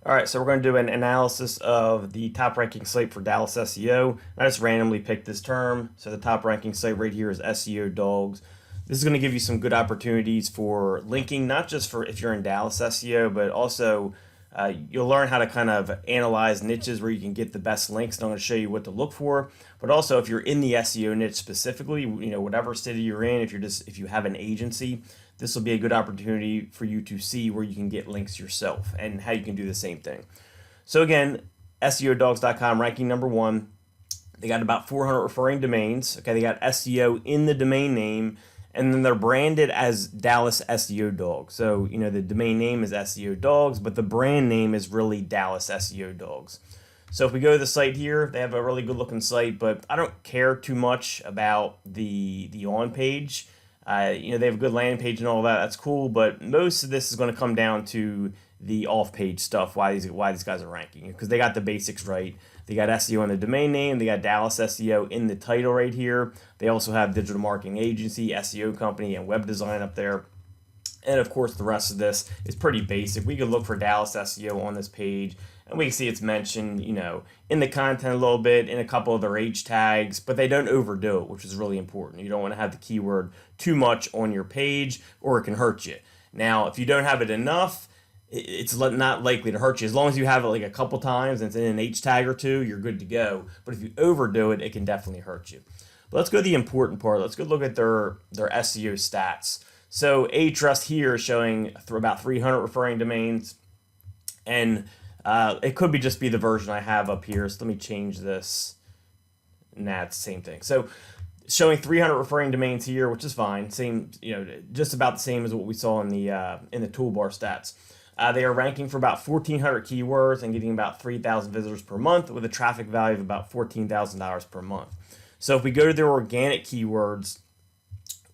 All right, so we're going to do an analysis of the top ranking site for Dallas SEO. I just randomly picked this term. So the top ranking site right here is SEO Dogs. This is going to give you some good opportunities for linking, not just for if you're in Dallas SEO, but also you'll learn how to kind of analyze niches where you can get the best links. And I'm going to show you what to look for. But also, if you're in the SEO niche specifically, whatever city you're in, if you have an agency, this will be a good opportunity for you to see where you can get links yourself and how you can do the same thing. So again, SEOdogs.com ranking number one. They got about 400 referring domains. Okay, they got SEO in the domain name, and then they're branded as Dallas SEO Dogs. So, the domain name is SEO Dogs, but the brand name is really Dallas SEO Dogs. So if we go to the site here, they have a really good looking site, but I don't care too much about the on page. They have a good landing page and all that. That's cool, but most of this is going to come down to the off-page stuff. Why these guys are ranking, because they got the basics right. They got SEO in the domain name. They got Dallas SEO in the title right here. They also have digital marketing agency, SEO company, and web design up there. And of course, the rest of this is pretty basic. We could look for Dallas SEO on this page, and we can see it's mentioned, in the content a little bit, in a couple of their H tags, but they don't overdo it, which is really important. You don't want to have the keyword too much on your page, or it can hurt you. Now, if you don't have it enough, it's not likely to hurt you. As long as you have it like a couple times and it's in an H tag or two, you're good to go. But if you overdo it, it can definitely hurt you. But let's go to the important part. Let's go look at their SEO stats. So Ahrefs here is showing about 300 referring domains, and it could just be the version I have up here. So let me change this. Nah, it's the same thing. So showing 300 referring domains here, which is fine. Same, just about the same as what we saw in the toolbar stats. They are ranking for about 1,400 keywords and getting about 3,000 visitors per month with a traffic value of about $14,000 per month. So if we go to their organic keywords,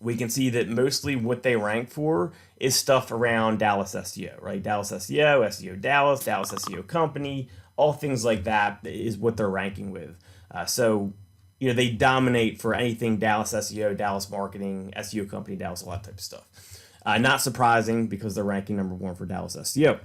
we can see that mostly what they rank for is stuff around Dallas SEO, right? Dallas SEO, SEO Dallas, Dallas SEO company, all things like that is what they're ranking with. So they dominate for anything Dallas SEO, Dallas marketing, SEO company, Dallas, all that type of stuff. Not surprising because they're ranking number one for Dallas SEO.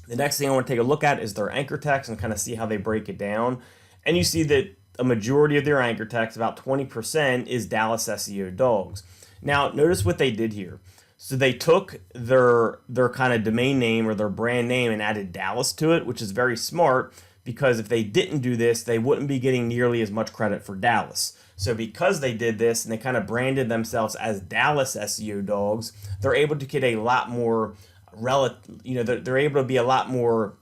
The next thing I want to take a look at is their anchor text and kind of see how they break it down. And you see that a majority of their anchor text, about 20%, is Dallas SEO Dogs. Now, notice what they did here. So they took their kind of domain name or their brand name and added Dallas to it, which is very smart because if they didn't do this, they wouldn't be getting nearly as much credit for Dallas. So because they did this and they kind of branded themselves as Dallas SEO Dogs, they're able to get a lot more they're able to be a lot more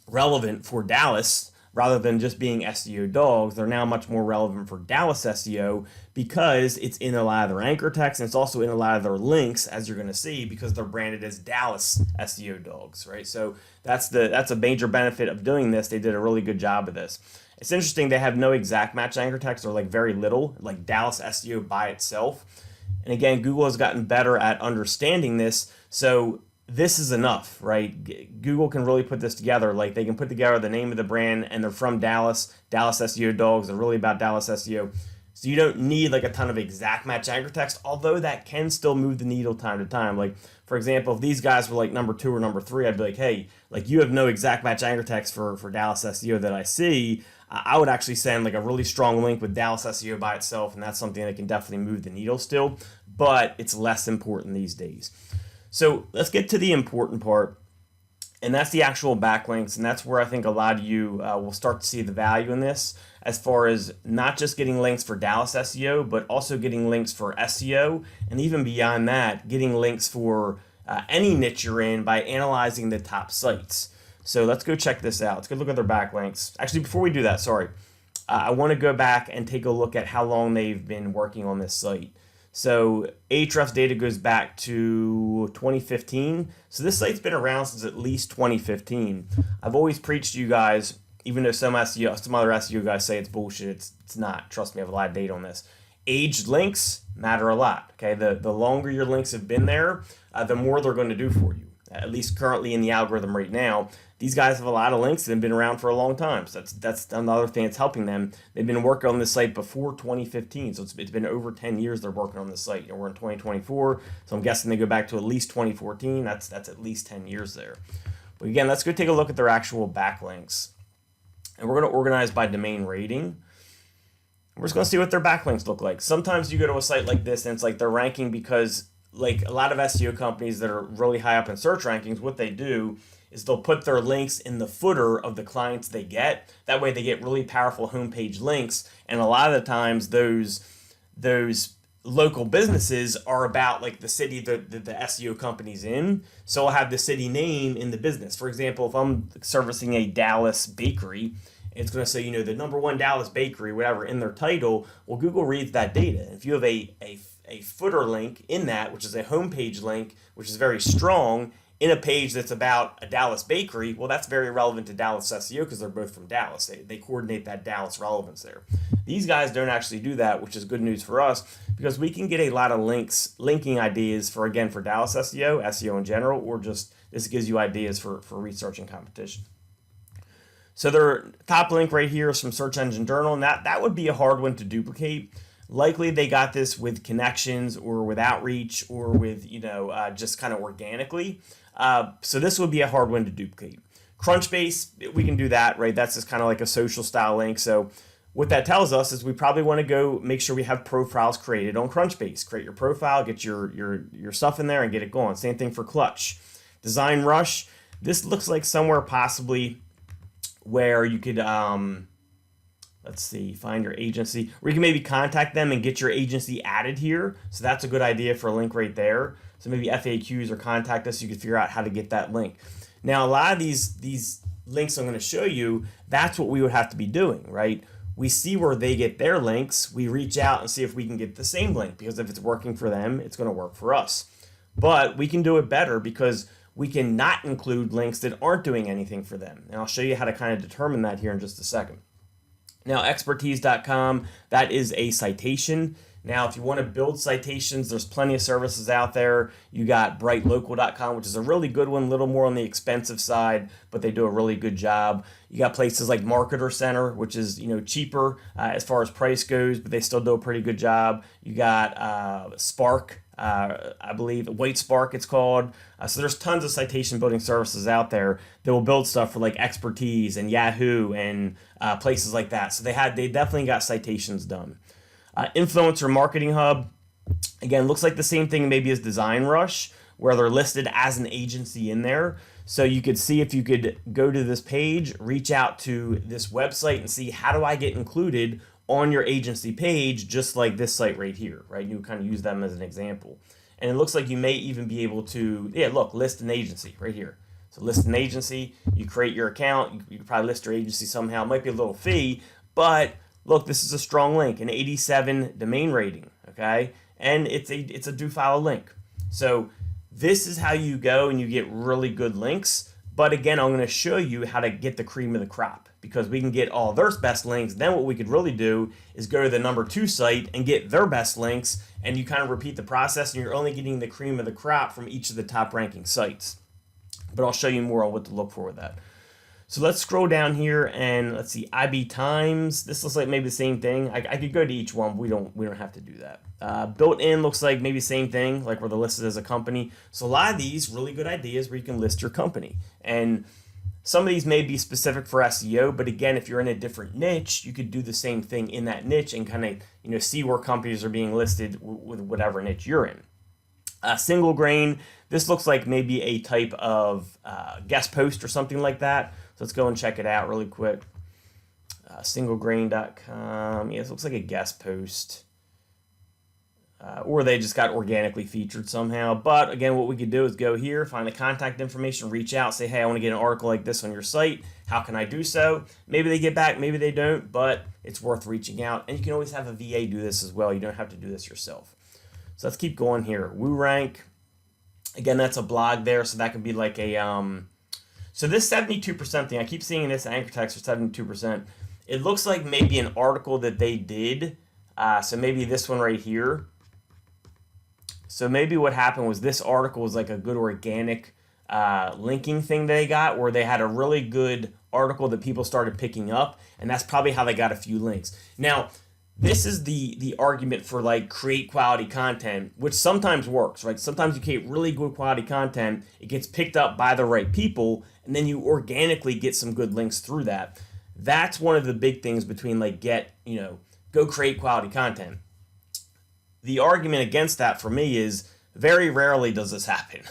relevant for Dallas rather than just being SEO Dogs. They're now much more relevant for Dallas SEO because it's in a lot of their anchor text and it's also in a lot of their links, as you're going to see, because they're branded as Dallas SEO Dogs, right? So that's a major benefit of doing this. They did a really good job of this. It's interesting they have no exact match anchor text or like very little, like Dallas SEO by itself. And again, Google has gotten better at understanding this. So this is enough, right? Google can really put this together. Like they can put together the name of the brand and they're from Dallas, Dallas SEO Dogs. They're really about Dallas SEO. So you don't need like a ton of exact match anchor text, although that can still move the needle time to time. Like, for example, if these guys were like number 2 or number 3, I'd be like, hey, like you have no exact match anchor text for Dallas SEO that I see. I would actually send like a really strong link with Dallas SEO by itself, and that's something that can definitely move the needle still, but it's less important these days. So let's get to the important part, and that's the actual backlinks, and that's where I think a lot of you will start to see the value in this, as far as not just getting links for Dallas SEO, but also getting links for SEO, and even beyond that, getting links for any niche you're in by analyzing the top sites. So let's go check this out. Let's go look at their backlinks. Actually, before we do that, sorry, I want to go back and take a look at how long they've been working on this site. So Ahrefs data goes back to 2015. So this site's been around since at least 2015. I've always preached to you guys, even though some other SEO guys say it's bullshit, it's not. Trust me, I have a lot of data on this. Aged links matter a lot. Okay, the longer your links have been there, the more they're going to do for you. At least currently in the algorithm right now, these guys have a lot of links that have been around for a long time. So that's another thing that's helping them. They've been working on this site before 2015, so it's been over 10 years they're working on this site. We're in 2024, so I'm guessing they go back to at least 2014. That's at least 10 years there. But again, let's go take a look at their actual backlinks. And we're going to organize by domain rating. We're just going to see what their backlinks look like. Sometimes you go to a site like this and it's like they're ranking because like a lot of SEO companies that are really high up in search rankings, what they do is they'll put their links in the footer of the clients they get. That way they get really powerful homepage links. And a lot of the times those local businesses are about like the city that the SEO company's in. So I'll have the city name in the business. For example, if I'm servicing a Dallas bakery, it's going to say, the number one Dallas bakery, whatever, in their title. Well, Google reads that data. If you have a footer link in that, which is a homepage link, which is very strong, in a page that's about a Dallas bakery, well, that's very relevant to Dallas SEO because they're both from Dallas. They coordinate that Dallas relevance there. These guys don't actually do that, which is good news for us because we can get a lot of linking ideas for Dallas SEO in general, or just this gives you ideas for research and competition. So their top link right here is from Search Engine Journal, and that would be a hard one to duplicate. Likely they got this with connections or with outreach or with, just kind of organically. So this would be a hard one to duplicate. Crunchbase, we can do that, right? That's just kind of like a social style link. So what that tells us is we probably want to go make sure we have profiles created on Crunchbase. Create your profile, get your stuff in there and get it going. Same thing for Clutch. Design Rush, this looks like somewhere possibly where you could, let's see, find your agency, or you can maybe contact them and get your agency added here. So that's a good idea for a link right there. So maybe FAQs or contact us, you can figure out how to get that link. Now, a lot of these links I'm going to show you, that's what we would have to be doing, right? We see where they get their links, we reach out and see if we can get the same link, because if it's working for them, it's going to work for us. But we can do it better because we can not include links that aren't doing anything for them. And I'll show you how to kind of determine that here in just a second. Now, expertise.com, that is a citation. Now, if you want to build citations, there's plenty of services out there. You got brightlocal.com, which is a really good one, a little more on the expensive side, but they do a really good job. You got places like Marketer Center, which is cheaper as far as price goes, but they still do a pretty good job. You got Spark, I believe, White Spark it's called. So there's tons of citation building services out there that will build stuff for like Expertise and Yahoo and places like that. So they definitely got citations done. Influencer Marketing Hub, again, looks like the same thing maybe as Design Rush, where they're listed as an agency in there. So you could see if you could go to this page, reach out to this website and see, how do I get included on your agency page, just like this site right here, right? You kind of use them as an example. And it looks like you may even be able to, list an agency right here. So list an agency, you create your account, you can probably list your agency somehow. It might be a little fee, but look, this is a strong link, an 87 domain rating, okay? And it's a do follow link. So this is how you go and you get really good links. But again, I'm going to show you how to get the cream of the crop, because we can get all their best links. Then what we could really do is go to the number 2 site and get their best links, and you kind of repeat the process, and you're only getting the cream of the crop from each of the top ranking sites. But I'll show you more on what to look for with that. So let's scroll down here and let's see, IB Times. This looks like maybe the same thing. I could go to each one, but we don't have to do that. Built-in looks like maybe the same thing, like where they're listed as a company. So a lot of these really good ideas where you can list your company. And some of these may be specific for SEO, but again, if you're in a different niche, you could do the same thing in that niche and kind of see where companies are being listed with whatever niche you're in. Single grain, this looks like maybe a type of guest post or something like that. So let's go and check it out really quick. Singlegrain.com. Yeah, this looks like a guest post. Or they just got organically featured somehow. But again, what we could do is go here, find the contact information, reach out, say, hey, I want to get an article like this on your site. How can I do so? Maybe they get back, maybe they don't, but it's worth reaching out. And you can always have a VA do this as well. You don't have to do this yourself. So let's keep going here. WooRank. Again, that's a blog there, so that could be like a... So this 72% thing, I keep seeing this anchor text for 72%. It looks like maybe an article that they did. So maybe this one right here. So maybe what happened was this article was like a good organic linking thing they got, where they had a really good article that people started picking up, and that's probably how they got a few links. Now, This is the argument for like create quality content, which sometimes works, right? Sometimes you create really good quality content, it gets picked up by the right people, and then you organically get some good links through that. That's one of the big things between like go create quality content. The argument against that for me is very rarely does this happen.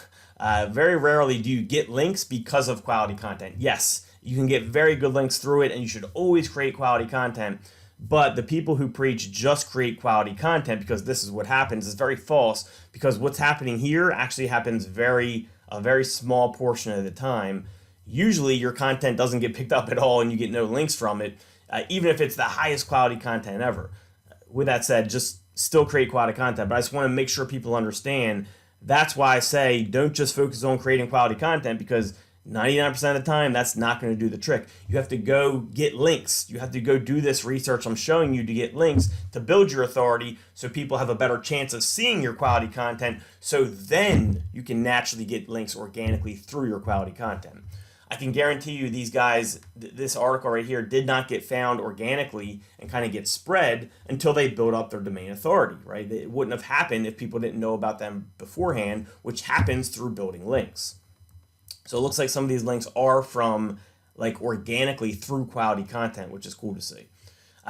Very rarely do you get links because of quality content. Yes, you can get very good links through it, and you should always create quality content. But the people who preach just create quality content because this is what happens is very false, because what's happening here actually happens a very small portion of the time. Usually your content doesn't get picked up at all and you get no links from it, even if it's the highest quality content ever. With that said, just still create quality content. But I just want to make sure people understand that's why I say don't just focus on creating quality content, because 99% of the time, that's not going to do the trick. You have to go get links. You have to go do this research I'm showing you to get links to build your authority so people have a better chance of seeing your quality content, so then you can naturally get links organically through your quality content. I can guarantee you these guys, this article right here, did not get found organically and kind of get spread until they build up their domain authority, right? It wouldn't have happened if people didn't know about them beforehand, which happens through building links. So it looks like some of these links are from like organically through quality content, which is cool to see.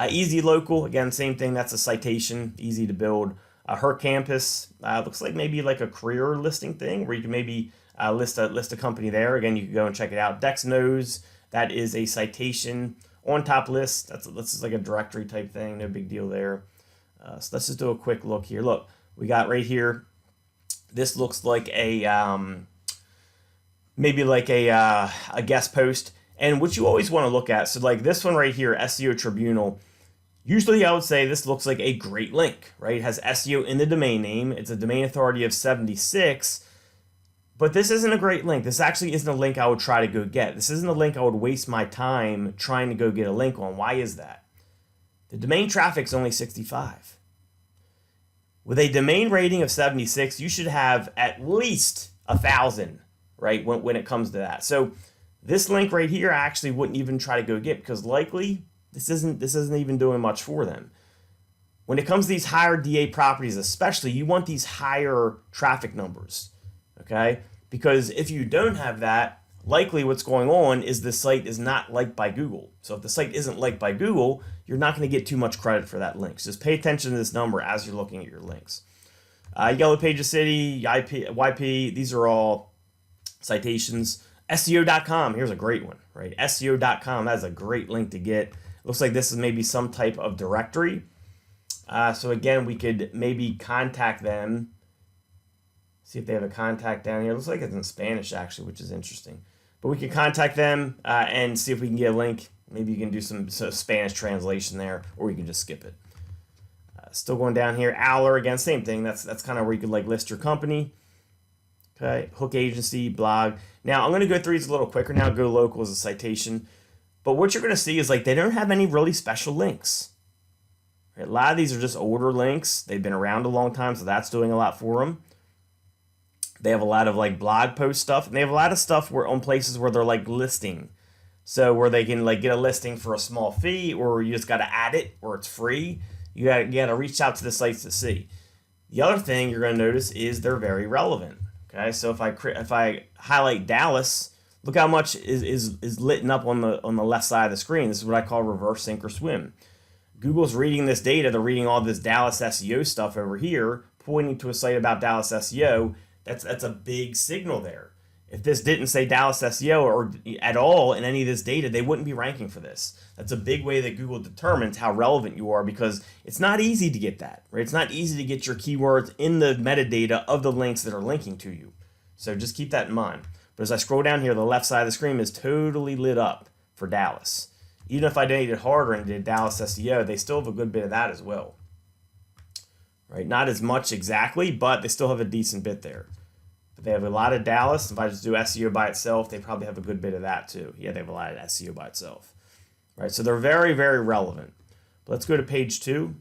Easy Local, again, same thing. That's a citation, easy to build. Her Campus looks like maybe like a career listing thing where you can maybe list a company there. Again, you can go and check it out. Dex Knows, that is a citation on top list. That's just like a directory type thing. No big deal there. So let's just do a quick look here. Look, we got right here. This looks like maybe like a guest post. And what you always want to look at, so like this one right here, SEO Tribunal, usually I would say this looks like a great link, right? It has SEO in the domain name. It's a domain authority of 76, but this isn't a great link. This actually isn't a link I would try to go get. This isn't a link I would waste my time trying to go get a link on. Why is that? The domain traffic's only 65. With a domain rating of 76, you should have at least 1,000, right, when it comes to that. So this link right here, I actually wouldn't even try to go get, because likely this isn't even doing much for them. When it comes to these higher DA properties especially, you want these higher traffic numbers, okay? Because if you don't have that, likely what's going on is the site is not liked by Google. So if the site isn't liked by Google, you're not going to get too much credit for that link. So just pay attention to this number as you're looking at your links. Yellow Pages City, YP, these are all citations. SEO.com, here's a great one, right? SEO.com, that's a great link to get. Looks like this is maybe some type of directory. So again, we could maybe contact them. See if they have a contact down here. Looks like it's in Spanish actually, which is interesting. But we can contact them and see if we can get a link. Maybe you can do some Spanish translation there, or you can just skip it. Still going down here, Owler, again, same thing. That's kind of where you could like list your company. Okay, Hook Agency, blog. Now I'm going to go through these a little quicker now. Go Local is a citation. But what you're going to see is like they don't have any really special links. Right? A lot of these are just older links. They've been around a long time, so that's doing a lot for them. They have a lot of like blog post stuff, and they have a lot of stuff where on places where they're like listing. So where they can like get a listing for a small fee, or you just got to add it, or it's free. You got to reach out to the sites to see. The other thing you're going to notice is they're very relevant. Okay, so if I highlight Dallas, look how much is lit up on the left side of the screen. This is what I call reverse sink or swim. Google's reading this data. They're reading all this Dallas SEO stuff over here, pointing to a site about Dallas SEO. That's a big signal there. If this didn't say Dallas SEO or at all in any of this data, they wouldn't be ranking for this. That's a big way that Google determines how relevant you are, because it's not easy to get that, right? It's not easy to get your keywords in the metadata of the links that are linking to you. So just keep that in mind. But as I scroll down here, the left side of the screen is totally lit up for Dallas. Even if I made it harder and did Dallas SEO, they still have a good bit of that as well. Right? Not as much exactly, but they still have a decent bit there. But they have a lot of Dallas. If I just do SEO by itself, they probably have a good bit of that too. Yeah, they have a lot of SEO by itself. Right? So they're very, very relevant. But let's go to page 2.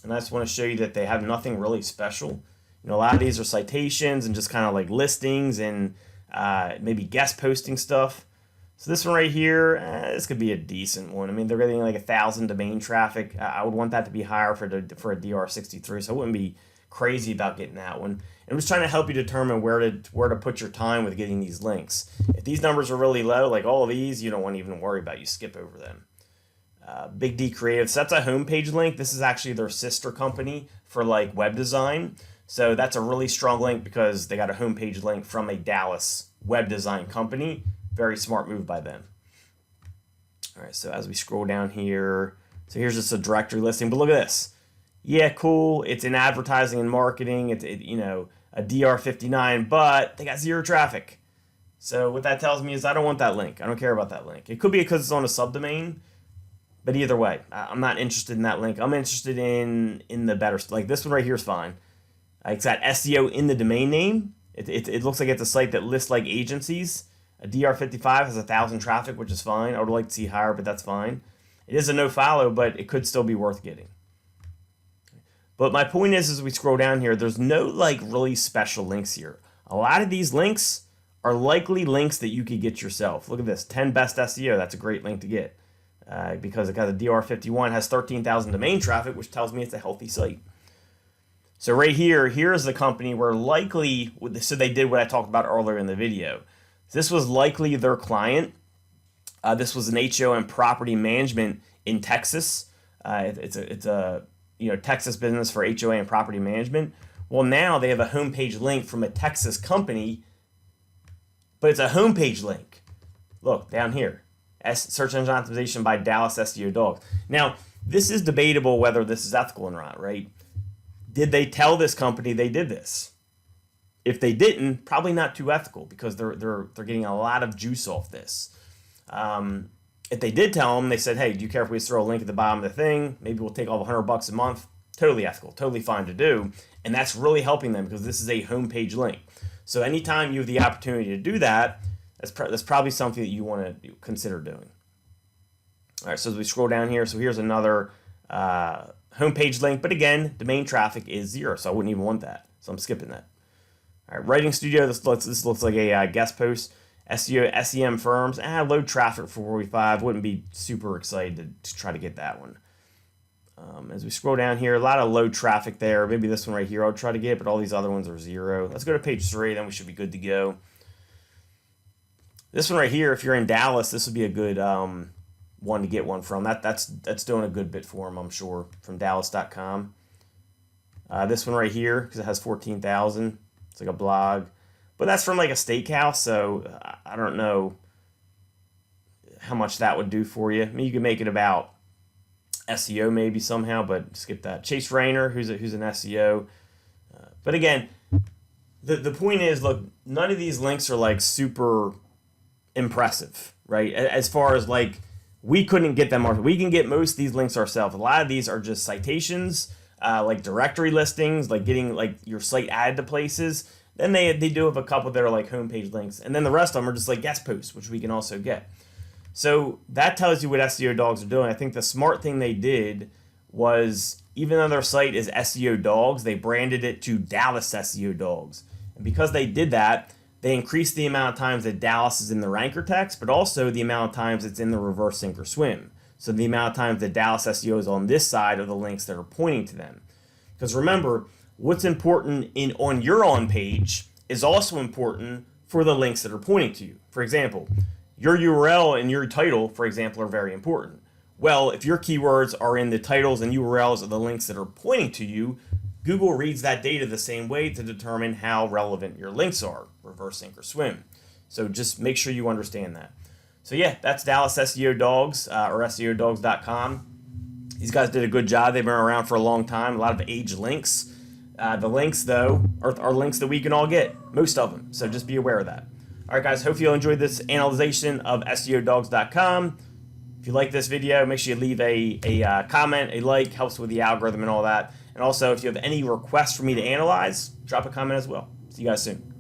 And I just want to show you that they have nothing really special. You know, a lot of these are citations and just kind of like listings and maybe guest posting stuff. So this one right here, this could be a decent one. I mean, they're getting like 1,000 domain traffic. I would want that to be higher for a DR63, so I wouldn't be crazy about getting that one. I'm just trying to help you determine where to put your time with getting these links. If these numbers are really low, like all of these, you don't want to even worry about. You skip over them. Big D Creative, so that's a homepage link. This is actually their sister company for like web design. So that's a really strong link because they got a homepage link from a Dallas web design company. Very smart move by them. All right, so as we scroll down here, so here's just a directory listing, but look at this. Yeah, cool. It's in advertising and marketing. It's a DR59, but they got 0 traffic. So what that tells me is I don't want that link. I don't care about that link. It could be because it's on a subdomain, but either way, I'm not interested in that link. I'm interested in the better, like this one right here is fine. It's got SEO in the domain name. It looks like it's a site that lists like agencies. A DR55 has 1,000 traffic, which is fine. I would like to see higher, but that's fine. It is a no follow, but it could still be worth getting. But my point is, as we scroll down here, there's no like really special links here. A lot of these links are likely links that you could get yourself. Look at this, 10 best SEO. That's a great link to get because it got a DR51, has 13,000 domain traffic, which tells me it's a healthy site. So right here, here's the company where likely, so they did what I talked about earlier in the video. This was likely their client. This was an HOM property management in Texas. It's a Texas business for HOA and property management. Well, now they have a homepage link from a Texas company, but it's a homepage link. Look down here, search engine optimization by Dallas SEO Dogs. Now, this is debatable whether this is ethical or not, right? Did they tell this company they did this? If they didn't, probably not too ethical because they're getting a lot of juice off this. If they did tell them, they said, hey, do you care if we throw a link at the bottom of the thing? Maybe we'll take all $100 a month. Totally ethical, totally fine to do. And that's really helping them because this is a homepage link. So anytime you have the opportunity to do that, that's probably something that you want to consider doing. All right, so as we scroll down here, so here's another homepage link. But again, domain traffic is 0, so I wouldn't even want that. So I'm skipping that. All right, Writing Studio, this looks like a guest post. SEO, SEM firms, low traffic for 45. Wouldn't be super excited to try to get that one. As we scroll down here, a lot of low traffic there. Maybe this one right here I'll try to get, but all these other ones are 0. Let's go to page 3, then we should be good to go. This one right here, if you're in Dallas, this would be a good one to get one from. That's doing a good bit for them, I'm sure, from Dallas.com. This one right here, because it has 14,000. It's like a blog. But that's from like a steakhouse, so I don't know how much that would do for you. I mean, you can make it about SEO maybe somehow, but skip that. Chase Rayner, who's an SEO. But again, the point is, look, none of these links are like super impressive, right? As far as like, we couldn't get them. We can get most of these links ourselves. A lot of these are just citations, like directory listings, like getting like your site added to places. Then they do have a couple that are like homepage links. And then the rest of them are just like guest posts, which we can also get. So that tells you what SEO Dogs are doing. I think the smart thing they did was, even though their site is SEO Dogs, they branded it to Dallas SEO Dogs. And because they did that, they increased the amount of times that Dallas is in the ranker text, but also the amount of times it's in the reverse sink or swim. So the amount of times that Dallas SEO is on this side of the links that are pointing to them. Because remember, what's important on your on page is also important for the links that are pointing to you. For example, your URL and your title, for example, are very important. Well, if your keywords are in the titles and URLs of the links that are pointing to you, Google reads that data the same way to determine how relevant your links are, reverse sink or swim. So just make sure you understand that. So yeah, that's Dallas SEO Dogs, or SEOdogs.com. These guys did a good job. They've been around for a long time. A lot of age links. The links, though, are links that we can all get, most of them. So just be aware of that. All right, guys, hope you enjoyed this analyzation of SEOdogs.com. If you like this video, make sure you leave a comment, a like, helps with the algorithm and all that. And also, if you have any requests for me to analyze, drop a comment as well. See you guys soon.